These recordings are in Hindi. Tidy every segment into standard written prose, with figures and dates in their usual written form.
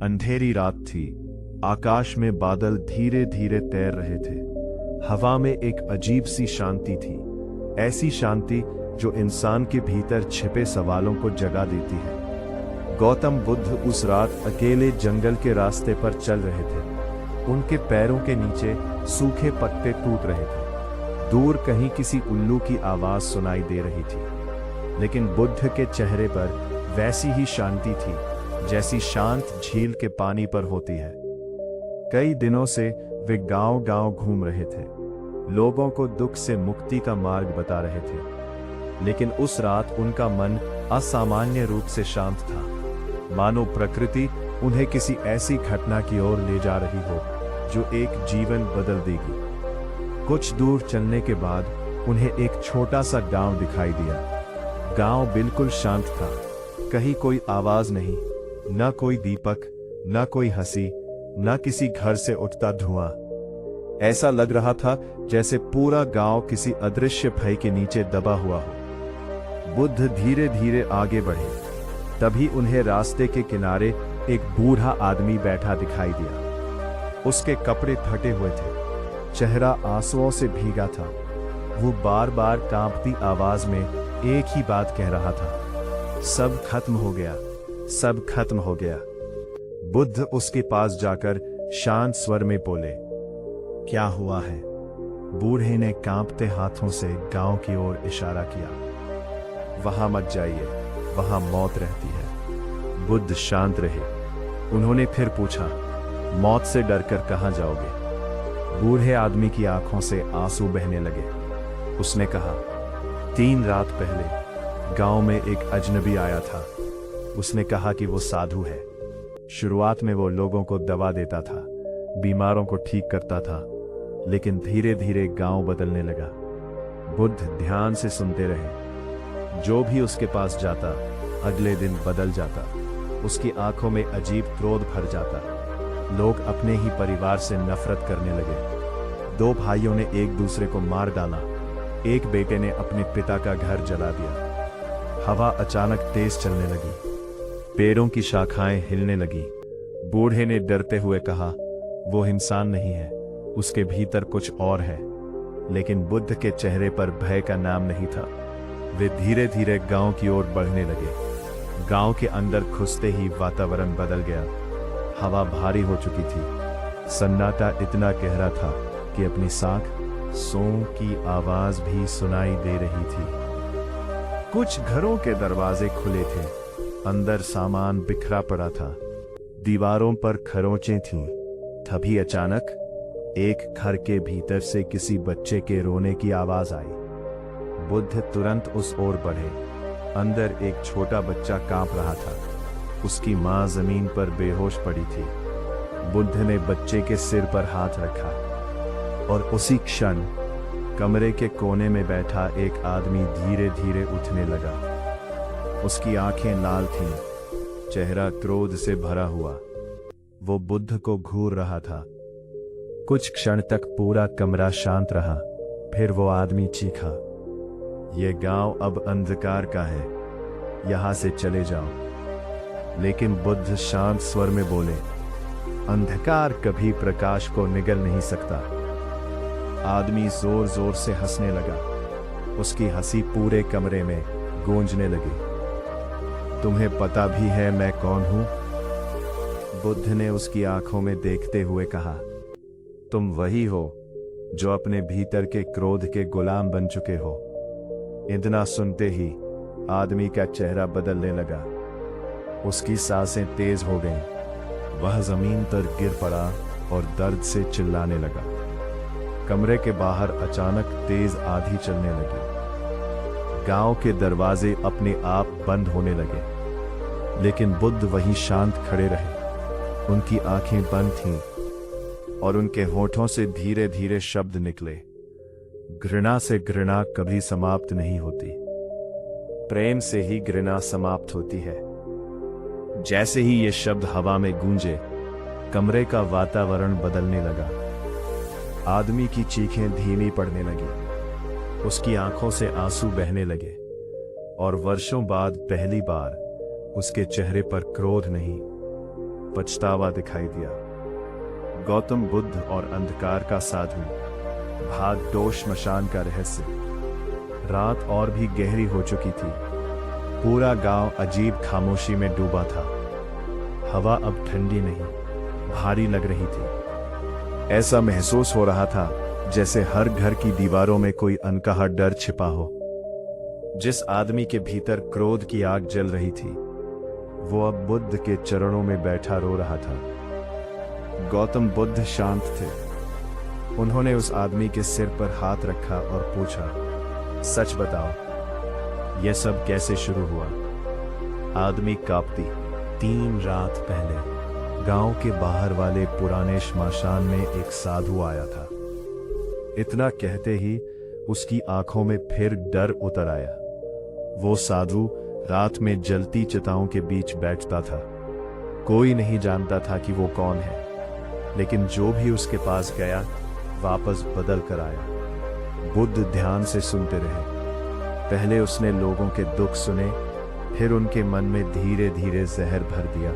अंधेरी रात थी। आकाश में बादल धीरे धीरे तैर रहे थे। हवा में एक अजीब सी शांति थी, ऐसी शांति जो इंसान के भीतर छिपे सवालों को जगा देती है। गौतम बुद्ध उस रात अकेले जंगल के रास्ते पर चल रहे थे। उनके पैरों के नीचे सूखे पत्ते टूट रहे थे। दूर कहीं किसी उल्लू की आवाज सुनाई दे रही थी, लेकिन बुद्ध के चेहरे पर वैसी ही शांति थी जैसी शांत झील के पानी पर होती है। कई दिनों से वे गांव-गांव घूम रहे थे, लोगों को दुख से मुक्ति का मार्ग बता रहे थे, लेकिन उस रात उनका मन असामान्य रूप से शांत था, मानो प्रकृति उन्हें किसी ऐसी घटना की ओर ले जा रही हो जो एक जीवन बदल देगी। कुछ दूर चलने के बाद उन्हें एक छोटा सा गांव दिखाई दिया। गांव बिल्कुल शांत था, कहीं कोई आवाज नहीं, न कोई दीपक, न कोई हंसी, न किसी घर से उठता धुआं। ऐसा लग रहा था जैसे पूरा गांव किसी अदृश्य भय के नीचे दबा हुआ हो। बुद्ध धीरे धीरे आगे बढ़े, तभी उन्हें रास्ते के किनारे एक बूढ़ा आदमी बैठा दिखाई दिया। उसके कपड़े फटे हुए थे, चेहरा आंसुओं से भीगा था। वो बार बार कांपती आवाज में एक ही बात कह रहा था, सब खत्म हो गया, सब खत्म हो गया। बुद्ध उसके पास जाकर शांत स्वर में बोले, क्या हुआ है? बूढ़े ने कांपते हाथों से गांव की ओर इशारा किया। वहां मत जाइए, वहां मौत रहती है। बुद्ध शांत रहे। उन्होंने फिर पूछा, मौत से डरकर कहां जाओगे? बूढ़े आदमी की आंखों से आंसू बहने लगे। उसने कहा, 3 रात पहले गांव में एक अजनबी आया था। उसने कहा कि वो साधु है। शुरुआत में वो लोगों को दवा देता था, बीमारों को ठीक करता था, लेकिन धीरे धीरे गांव बदलने लगा। बुद्ध ध्यान से सुनते रहे। जो भी उसके पास जाता अगले दिन बदल जाता। उसकी आंखों में अजीब क्रोध भर जाता। लोग अपने ही परिवार से नफरत करने लगे। 2 भाइयों ने एक दूसरे को मार डाला। एक बेटे ने अपने पिता का घर जला दिया। हवा अचानक तेज चलने लगी, पेड़ों की शाखाएं हिलने लगी। बूढ़े ने डरते हुए कहा, वो इंसान नहीं है, उसके भीतर कुछ और है। लेकिन बुद्ध के चेहरे पर भय का नाम नहीं था। वे धीरे धीरे गांव की ओर बढ़ने लगे। गांव के अंदर घुसते ही वातावरण बदल गया। हवा भारी हो चुकी थी। सन्नाटा इतना गहरा था कि अपनी साख सों की आवाज भी सुनाई दे रही थी। कुछ घरों के दरवाजे खुले थे, अंदर सामान बिखरा पड़ा था। दीवारों पर खरोंचें थीं। तभी अचानक एक घर के भीतर से किसी बच्चे के रोने की आवाज आई। बुद्ध तुरंत उस ओर बढ़े। अंदर एक छोटा बच्चा कांप रहा था। उसकी मां जमीन पर बेहोश पड़ी थी। बुद्ध ने बच्चे के सिर पर हाथ रखा और उसी क्षण कमरे के कोने में बैठा एक आदमी धीरे धीरे उठने लगा। उसकी आंखें लाल थीं, चेहरा क्रोध से भरा हुआ। वो बुद्ध को घूर रहा था। कुछ क्षण तक पूरा कमरा शांत रहा। फिर वो आदमी चीखा, ये गांव अब अंधकार का है, यहां से चले जाओ। लेकिन बुद्ध शांत स्वर में बोले, अंधकार कभी प्रकाश को निगल नहीं सकता। आदमी जोर जोर से हंसने लगा। उसकी हंसी पूरे कमरे में गूंजने लगी। तुम्हें पता भी है मैं कौन हूं? बुद्ध ने उसकी आंखों में देखते हुए कहा, तुम वही हो जो अपने भीतर के क्रोध के गुलाम बन चुके हो। इतना सुनते ही आदमी का चेहरा बदलने लगा। उसकी सांसें तेज हो गईं। वह जमीन पर गिर पड़ा और दर्द से चिल्लाने लगा। कमरे के बाहर अचानक तेज आंधी चलने लगी। गांव के दरवाजे अपने आप बंद होने लगे, लेकिन बुद्ध वहीं शांत खड़े रहे। उनकी आंखें बंद थीं और उनके होठों से धीरे धीरे शब्द निकले। घृणा से घृणा कभी समाप्त नहीं होती, प्रेम से ही घृणा समाप्त होती है। जैसे ही ये शब्द हवा में गूंजे, कमरे का वातावरण बदलने लगा। आदमी की चीखें धीमी पड़ने लगी। उसकी आंखों से आंसू बहने लगे और वर्षों बाद पहली बार उसके चेहरे पर क्रोध नहीं, पछतावा दिखाई दिया। गौतम बुद्ध और अंधकार का साधु, भाग 2 श्मशान का रहस्य। रात और भी गहरी हो चुकी थी। पूरा गांव अजीब खामोशी में डूबा था। हवा अब ठंडी नहीं, भारी लग रही थी। ऐसा महसूस हो रहा था जैसे हर घर की दीवारों में कोई अनकहा डर छिपा हो। जिस आदमी के भीतर क्रोध की आग जल रही थी, वो अब बुद्ध के चरणों में बैठा रो रहा था। गौतम बुद्ध शांत थे। उन्होंने उस आदमी के सिर पर हाथ रखा और पूछा, सच बताओ, यह सब कैसे शुरू हुआ? आदमी कांपती। 3 रात पहले गांव के बाहर वाले पुराने श्मशान में एक साधु आया था। इतना कहते ही उसकी आंखों में फिर डर उतर आया। वो साधु रात में जलती चिताओं के बीच बैठता था। कोई नहीं जानता था कि वो कौन है, लेकिन जो भी उसके पास गया वापस बदल कर आया। बुद्ध ध्यान से सुनते रहे। पहले उसने लोगों के दुख सुने, फिर उनके मन में धीरे धीरे जहर भर दिया।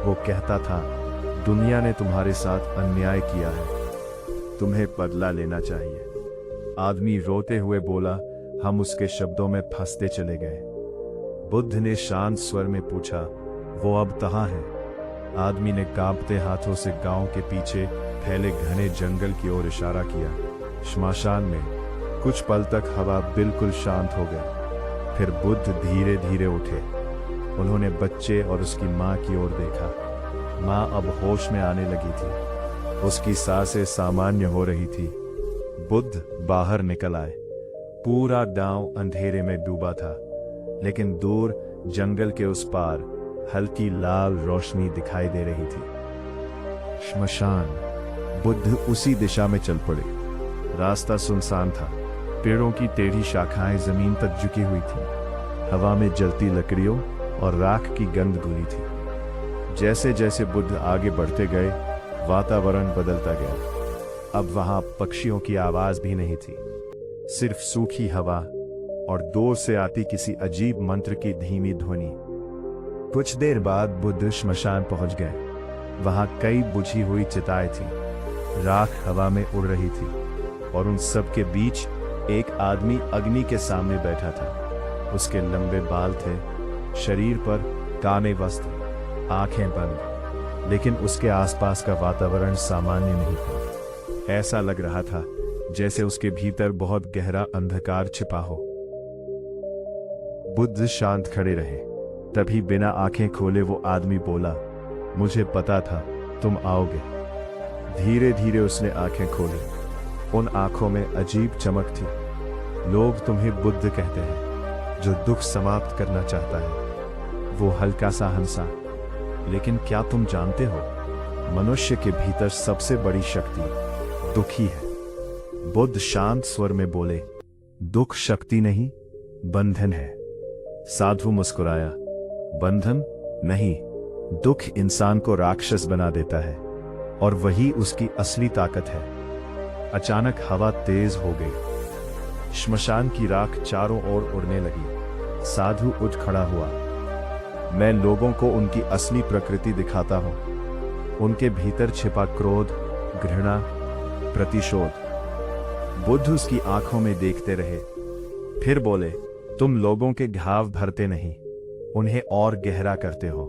वो कहता था, दुनिया ने तुम्हारे साथ अन्याय किया है, तुम्हें बदला लेना चाहिए। आदमी रोते हुए बोला, हम उसके शब्दों में फंसते चले गए। बुद्ध ने शांत स्वर में पूछा, वो अब कहाँ है? आदमी ने कांपते हाथों से गांव के पीछे फैले घने जंगल की ओर इशारा किया। श्मशान में कुछ पल तक हवा बिल्कुल शांत हो गई। फिर बुद्ध धीरे धीरे उठे। उन्होंने बच्चे और उसकी मां की ओर देखा। मां अब होश में आने लगी थी। उसकी सांसें सामान्य हो रही थी। बुद्ध बाहर निकल आए। पूरा गांव अंधेरे में डूबा था, लेकिन दूर जंगल के उस पार हल्की लाल रोशनी दिखाई दे रही थी। श्मशान। बुद्ध उसी दिशा में चल पड़े। रास्ता सुनसान था। पेड़ों की टेढ़ी शाखाएं जमीन तक झुकी हुई थी। हवा में जलती लकड़ियों और राख की गंध घुली थी। जैसे जैसे बुद्ध आगे बढ़ते गए, वातावरण बदलता गया। अब वहां पक्षियों की आवाज भी नहीं थी, सिर्फ सूखी हवा और दूर से आती किसी अजीब मंत्र की धीमी ध्वनि। कुछ देर बाद बुद्ध श्मशान पहुंच गए। वहां कई बुझी हुई चिताएं थीं। राख हवा में उड़ रही थी और उन सब के बीच एक आदमी अग्नि के सामने बैठा था। उसके लंबे बाल थे, शरीर पर काले वस्त्र, आंखें बंद, लेकिन उसके आसपास का वातावरण सामान्य नहीं था। ऐसा लग रहा था जैसे उसके भीतर बहुत गहरा अंधकार छिपा हो। बुद्ध शांत खड़े रहे। तभी बिना आंखें खोले वो आदमी बोला, मुझे पता था तुम आओगे। धीरे धीरे उसने आंखें खोली। उन आंखों में अजीब चमक थी। लोग तुम्हें बुद्ध कहते हैं, जो दुख समाप्त करना चाहता है। वो हल्का सा हंसा। लेकिन क्या तुम जानते हो, मनुष्य के भीतर सबसे बड़ी शक्ति दुख ही है। बुद्ध शांत स्वर में बोले, दुख शक्ति नहीं, बंधन है। साधु मुस्कुराया, बंधन नहीं, दुख इंसान को राक्षस बना देता है और वही उसकी असली ताकत है। अचानक हवा तेज हो गई। श्मशान की राख चारों ओर उड़ने लगी। साधु उठ खड़ा हुआ। मैं लोगों को उनकी असली प्रकृति दिखाता हूं, उनके भीतर छिपा क्रोध, घृणा, प्रतिशोध। बुद्ध उसकी आंखों में देखते रहे, फिर बोले, तुम लोगों के घाव भरते नहीं, उन्हें और गहरा करते हो।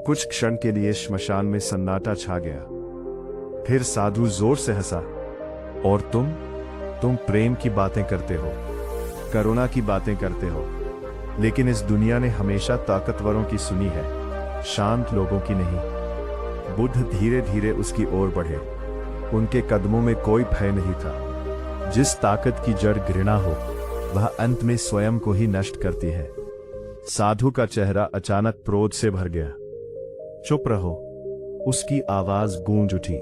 कुछ क्षण के लिए श्मशान में सन्नाटा छा गया। फिर साधु जोर से हंसा, और तुम प्रेम की बातें करते हो, करुणा की बातें करते हो, लेकिन इस दुनिया ने हमेशा ताकतवरों की सुनी है, शांत लोगों की नहीं। बुद्ध धीरे धीरे उसकी ओर बढ़े। उनके कदमों में कोई भय नहीं था। जिस ताकत की जड़ घृणा हो, वह अंत में स्वयं को ही नष्ट करती है। साधु का चेहरा अचानक क्रोध से भर गया। चुप रहो, उसकी आवाज गूंज उठी।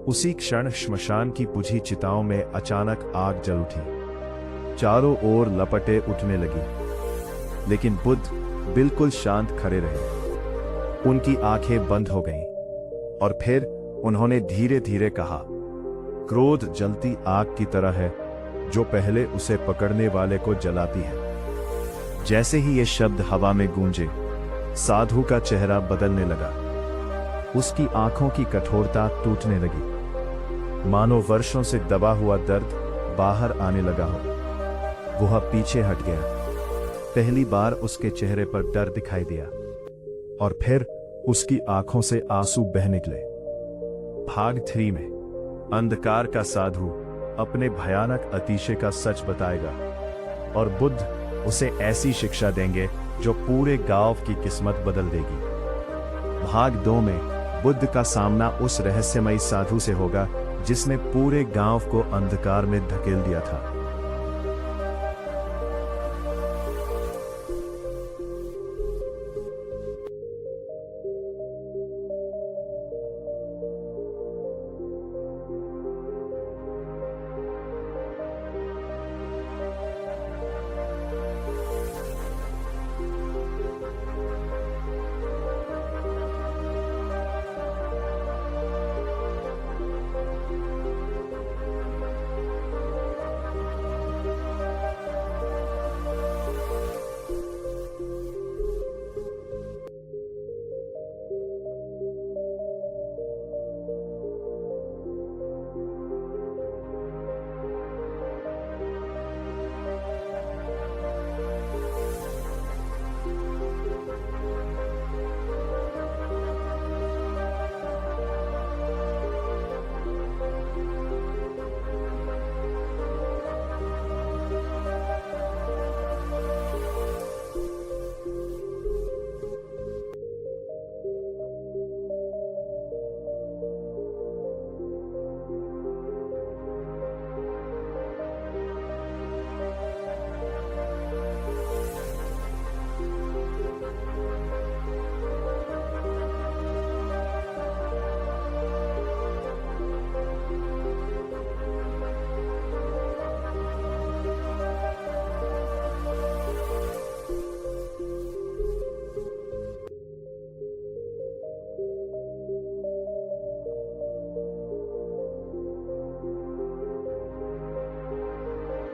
उसी क्षण श्मशान की बुझी चिताओं में अचानक आग जल उठी। चारों ओर लपटें उठने लगी, लेकिन बुद्ध बिल्कुल शांत खड़े रहे। उनकी आंखें बंद हो गईं और फिर उन्होंने धीरे धीरे कहा, क्रोध जलती आग की तरह है, जो पहले उसे पकड़ने वाले को जलाती है। जैसे ही ये शब्द हवा में गूंजे, साधु का चेहरा बदलने लगा। उसकी आंखों की कठोरता टूटने लगी, मानो वर्षों से दबा हुआ दर्द बाहर आने लगा हो। वह पीछे हट गया। पहली बार उसके चेहरे पर डर दिखाई दिया और फिर उसकी आंखों से आंसू बह निकले। भाग 3 में अंधकार का साधु अपने भयानक अतिशय का सच बताएगा और बुद्ध उसे ऐसी शिक्षा देंगे जो पूरे गांव की किस्मत बदल देगी। भाग 2 में बुद्ध का सामना उस रहस्यमयी साधु से होगा जिसने पूरे गांव को अंधकार में धकेल दिया था।